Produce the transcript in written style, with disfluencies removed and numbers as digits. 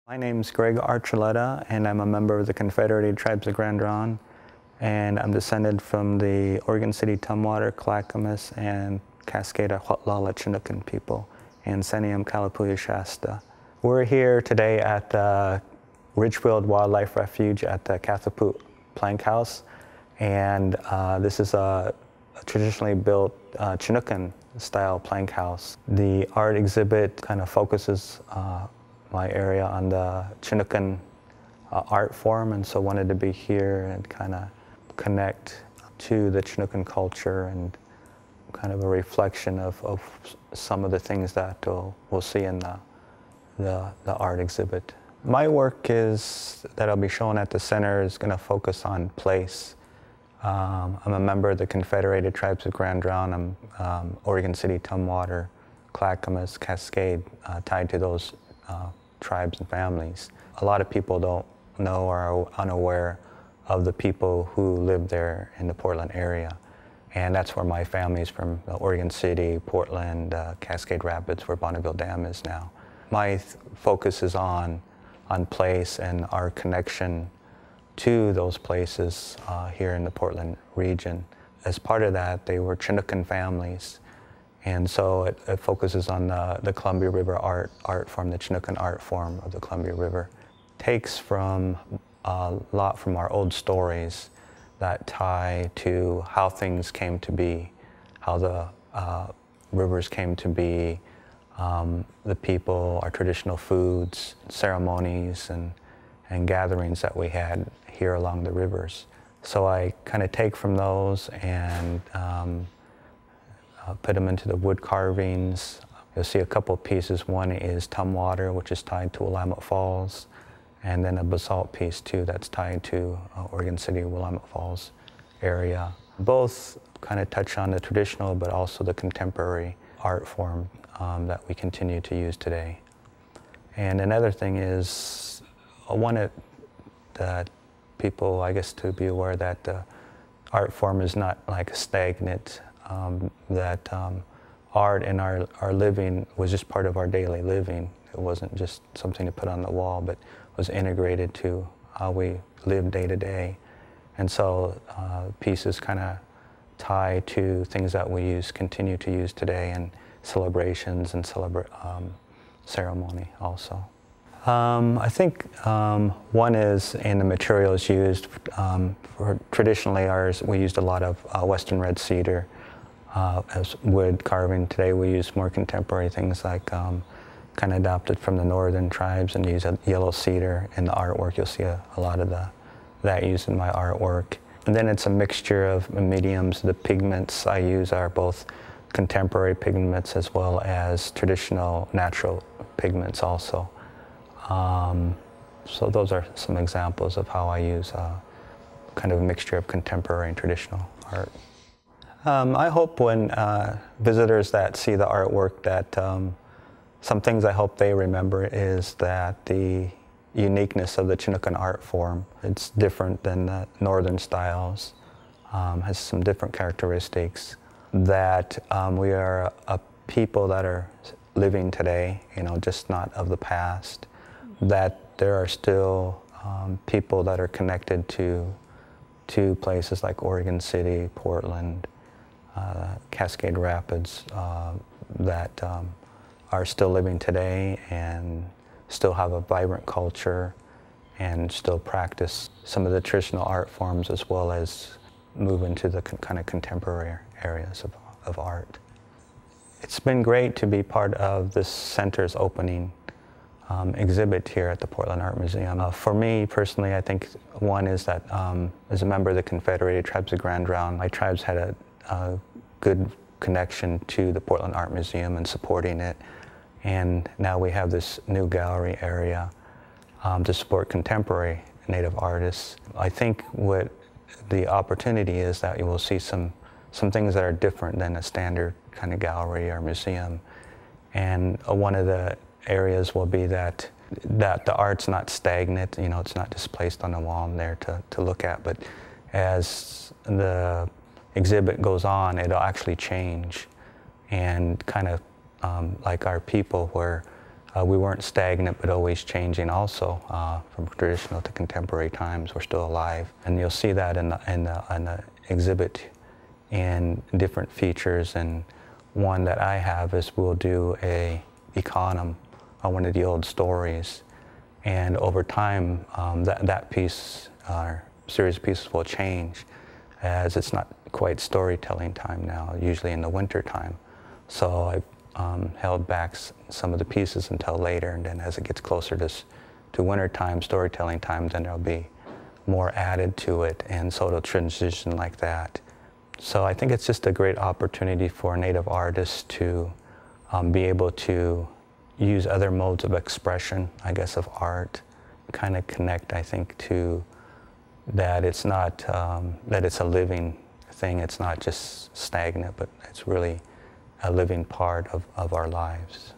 My name's Greg Archuleta, and I'm a member of the Confederated Tribes of Grand Ronde, and I'm descended from the Oregon City Tumwater, Clackamas, and Cascada Huatlala Chinookan people in Saniam, Kalapuya, Shasta. We're here today at the Ridgefield Wildlife Refuge at the Kathaput Plank House, and this is a traditionally built Chinookan style plank house. The art exhibit kind of focuses my area on the Chinookan art form, and so wanted to be here and kind of connect to the Chinookan culture and kind of a reflection of some of the things that we'll see in the art exhibit. My work that I'll be showing at the center is going to focus on place. I'm a member of the Confederated Tribes of Grand Ronde. I'm Oregon City Tumwater, Clackamas, Cascade, tied to those tribes and families. A lot of people don't know or are unaware of the people who live there in the Portland area. And that's where my family's from, Oregon City, Portland, Cascade Rapids, where Bonneville Dam is now. My focus is on place and our connection to those places here in the Portland region. As part of that, they were Chinookan families. And so it focuses on the Columbia River art form, the Chinookan art form of the Columbia River. Takes from a lot from our old stories that tie to how things came to be, how the rivers came to be, the people, our traditional foods, ceremonies, and gatherings that we had here along the rivers. So I kind of take from those and put them into the wood carvings. You'll see a couple of pieces. One is Tumwater, which is tied to Willamette Falls, and then a basalt piece too that's tied to Oregon City, Willamette Falls area. Both kind of touch on the traditional but also the contemporary art form that we continue to use today. And another thing is, I wanted that people, I guess, to be aware that the art form is not like stagnant, that art in our living was just part of our daily living. It wasn't just something to put on the wall, but was integrated to how we live day to day. And so pieces kind of tie to things that we continue to use today in celebrations and ceremony also. I think one is in the materials used. Traditionally we used a lot of Western red cedar as wood carving. Today we use more contemporary things like kind of adopted from the northern tribes and use a yellow cedar in the artwork. You'll see a lot of that used in my artwork. And then it's a mixture of mediums. The pigments I use are both contemporary pigments as well as traditional natural pigments also. So those are some examples of how I use kind of a mixture of contemporary and traditional art. I hope when visitors that see the artwork that some things I hope they remember is that the uniqueness of the Chinookan art form. It's different than the northern styles, has some different characteristics, that we are a people that are living today, just not of the past, that there are still people that are connected to places like Oregon City, Portland, Cascade Rapids, that are still living today and still have a vibrant culture and still practice some of the traditional art forms as well as move into the kind of contemporary areas of art. It's been great to be part of this center's opening exhibit here at the Portland Art Museum. For me personally, I think one is that as a member of the Confederated Tribes of Grand Ronde, my tribes had a good connection to the Portland Art Museum and supporting it. And now we have this new gallery area to support contemporary Native artists. I think what the opportunity is that you will see some things that are different than a standard kind of gallery or museum. And one of the areas will be that the art's not stagnant, it's not just placed on the wall and there to look at, but as the exhibit goes on, it'll actually change and kind of like our people, where we weren't stagnant, but always changing also from traditional to contemporary times. We're still alive. And you'll see that in the exhibit in different features. And one that I have is we'll do a econom on one of the old stories. And over time, that piece, our series of pieces will change, as it's not quite storytelling time now, usually in the winter time. So I've held back some of the pieces until later, and then as it gets closer to winter time, storytelling time, then there'll be more added to it, and so it'll transition like that. So I think it's just a great opportunity for Native artists to be able to use other modes of expression, I guess, of art, kind of connect, I think, to that it's not, that it's a living thing, it's not just stagnant, but it's really a living part of our lives.